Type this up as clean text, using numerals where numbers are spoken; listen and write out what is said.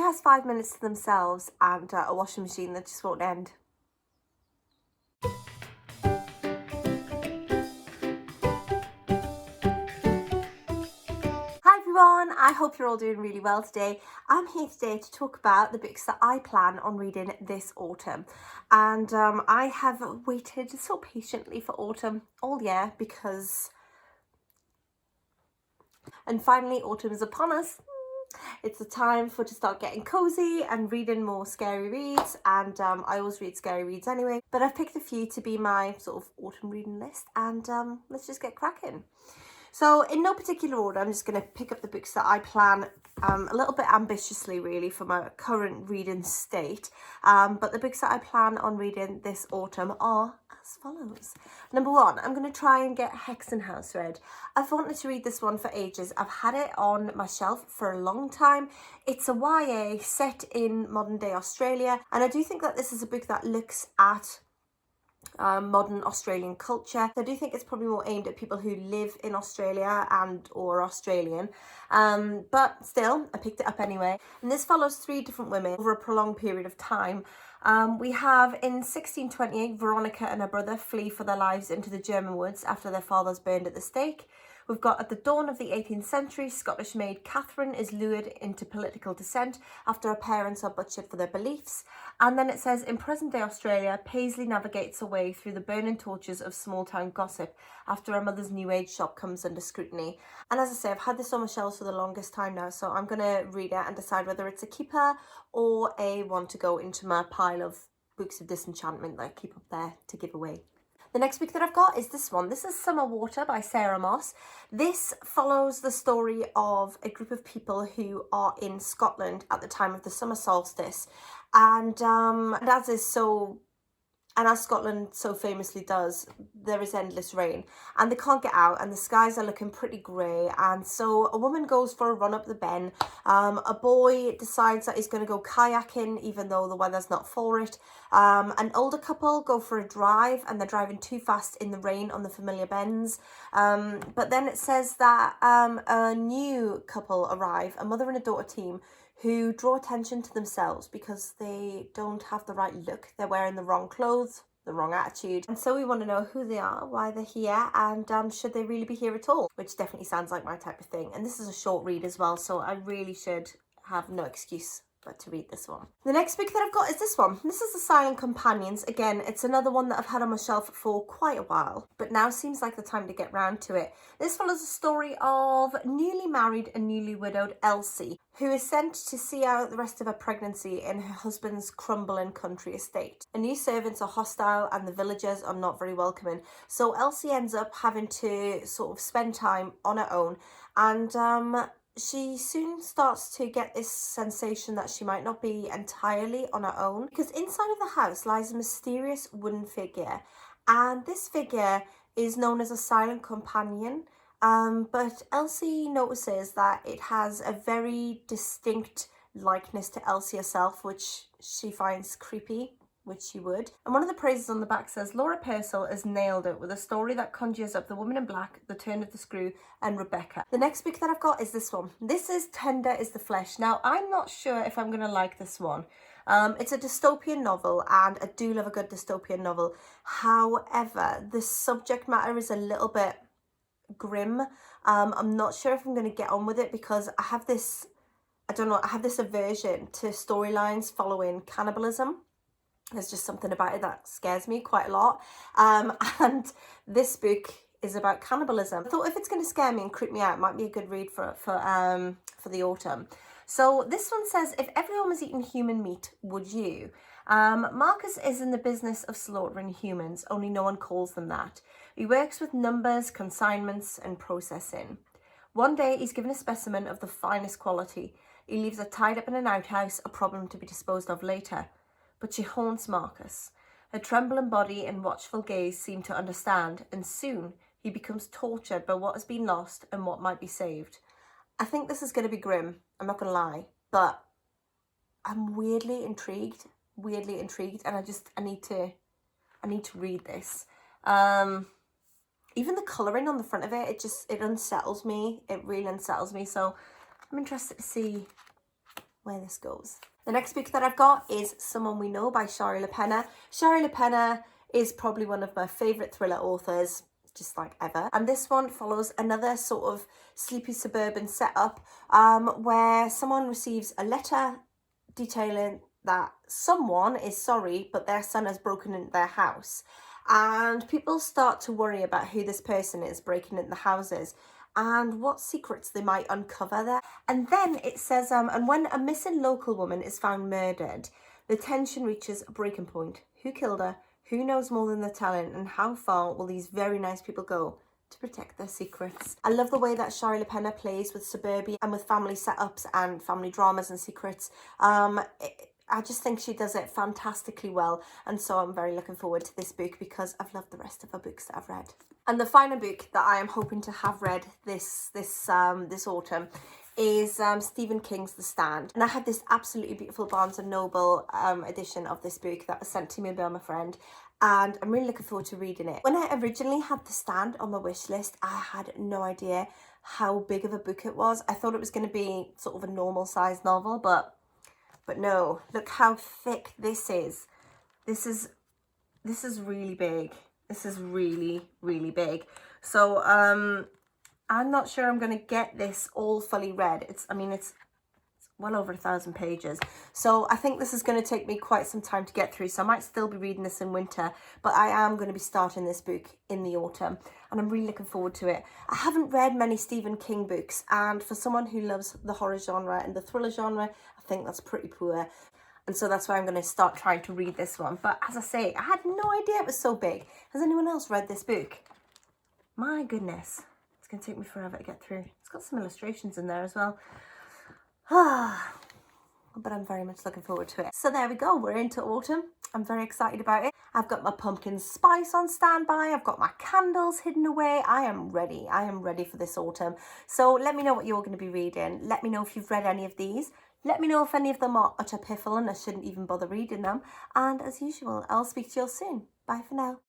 has 5 minutes to themselves and a washing machine that just won't end? Hi everyone, I hope you're all doing really well today. I'm here today to talk about the books that I plan on reading this autumn. And I have waited so patiently for autumn all year because... And finally, autumn is upon us. It's the time to start getting cozy and reading more scary reads, and I always read scary reads anyway, but I've picked a few to be my sort of autumn reading list, and let's just get cracking. So in no particular order, I'm just going to pick up the books that I plan a little bit ambitiously really for my current reading state, but the books that I plan on reading this autumn are as follows. Number one, I'm going to try and get Hexenhaus read. I've wanted to read this one for ages. I've had it on my shelf for a long time. It's a YA set in modern day Australia, and I do think that this is a book that looks at modern Australian culture. So I do think it's probably more aimed at people who live in Australia and or Australian, but still I picked it up anyway. And this follows 3 different women over a prolonged period of time. We have in 1628 Veronica and her brother flee for their lives into the German woods after their father's burned at the stake. We've got at the dawn of the 18th century, Scottish maid Catherine is lured into political dissent after her parents are butchered for their beliefs. And then it says, in present-day Australia, Paisley navigates her way through the burning torches of small-town gossip after her mother's New Age shop comes under scrutiny. And as I say, I've had this on my shelves for the longest time now, so I'm going to read it and decide whether it's a keeper or a one to go into my pile of books of disenchantment that I keep up there to give away. The next book that I've got is this one. This is Summer Water by Sarah Moss. This follows the story of a group of people who are in Scotland at the time of the summer solstice. And as Scotland so famously does, there is endless rain and they can't get out and the skies are looking pretty grey, and so a woman goes for a run up the Ben. A boy decides that he's going to go kayaking even though the weather's not for it. An older couple go for a drive and they're driving too fast in the rain on the familiar bends. But then it says that a new couple arrive, a mother and a daughter team, who draw attention to themselves because they don't have the right look. They're wearing the wrong clothes, the wrong attitude. And so we want to know who they are, why they're here, and should they really be here at all? Which definitely sounds like my type of thing. And this is a short read as well, so I really should have no excuse but to read this one. The next book that I've got is this one. This is The Silent Companions. Again, it's another one that I've had on my shelf for quite a while, but now seems like the time to get round to it. This follows the story of newly married and newly widowed Elsie, who is sent to see out the rest of her pregnancy in her husband's crumbling country estate. The new servants are hostile and the villagers are not very welcoming, so Elsie ends up having to sort of spend time on her own, and she soon starts to get this sensation that she might not be entirely on her own, because inside of the house lies a mysterious wooden figure, and this figure is known as a silent companion. But Elsie notices that it has a very distinct likeness to Elsie herself, which she finds creepy, which she would. And one of the praises on the back says, Laura Purcell has nailed it with a story that conjures up the woman in black, the turn of the screw, and Rebecca. The next book that I've got is this one. This is Tender is the Flesh. Now, I'm not sure if I'm going to like this one. It's a dystopian novel, and I do love a good dystopian novel. However, the subject matter is a little bit grim. I'm not sure if I'm going to get on with it because I have this aversion to storylines following cannibalism. There's just something about it that scares me quite a lot. And this book is about cannibalism. I thought if it's going to scare me and creep me out, it might be a good read for the autumn. So this one says, if everyone was eating human meat, would you? Marcus is in the business of slaughtering humans, only no one calls them that. He works with numbers, consignments, and processing. One day he's given a specimen of the finest quality. He leaves her tied up in an outhouse, a problem to be disposed of later. But she haunts Marcus. Her trembling body and watchful gaze seem to understand, and soon he becomes tortured by what has been lost and what might be saved. I think this is going to be grim, I'm not going to lie, but I'm weirdly intrigued, and I need to read this. Even the colouring on the front of it, it unsettles me. It really unsettles me. So I'm interested to see where this goes. The next book that I've got is Someone We Know by Shari LaPena. Shari LaPena is probably one of my favourite thriller authors, just like ever. And this one follows another sort of sleepy suburban setup where someone receives a letter detailing that someone is sorry, but their son has broken into their house. And people start to worry about who this person is breaking into the houses and what secrets they might uncover there. And then it says, and when a missing local woman is found murdered, the tension reaches a breaking point. Who killed her? Who knows more than they're telling? And how far will these very nice people go to protect their secrets? I love the way that Shari LaPena plays with suburbia and with family setups and family dramas and secrets. I just think she does it fantastically well, and so I'm very looking forward to this book because I've loved the rest of her books that I've read. And the final book that I am hoping to have read this autumn is Stephen King's The Stand. And I had this absolutely beautiful Barnes & Noble edition of this book that was sent to me by my friend, and I'm really looking forward to reading it. When I originally had The Stand on my wish list, I had no idea how big of a book it was. I thought it was going to be sort of a normal sized novel, but no, look how thick this is. This is really big. This is really, really big. So I'm not sure I'm going to get this all fully read. It's well over 1,000 pages. So I think this is going to take me quite some time to get through. So I might still be reading this in winter, but I am going to be starting this book in the autumn, and I'm really looking forward to it. I haven't read many Stephen King books, and for someone who loves the horror genre and the thriller genre, I think that's pretty poor. And so that's why I'm going to start trying to read this one. But as I say, I had no idea it was so big. Has anyone else read this book? My goodness. It's going to take me forever to get through. It's got some illustrations in there as well. But I'm very much looking forward to it. So there we go. We're into autumn. I'm very excited about it. I've got my pumpkin spice on standby. I've got my candles hidden away. I am ready. I am ready for this autumn. So let me know what you're going to be reading. Let me know if you've read any of these. Let me know if any of them are utter piffle and I shouldn't even bother reading them. And as usual, I'll speak to you all soon. Bye for now.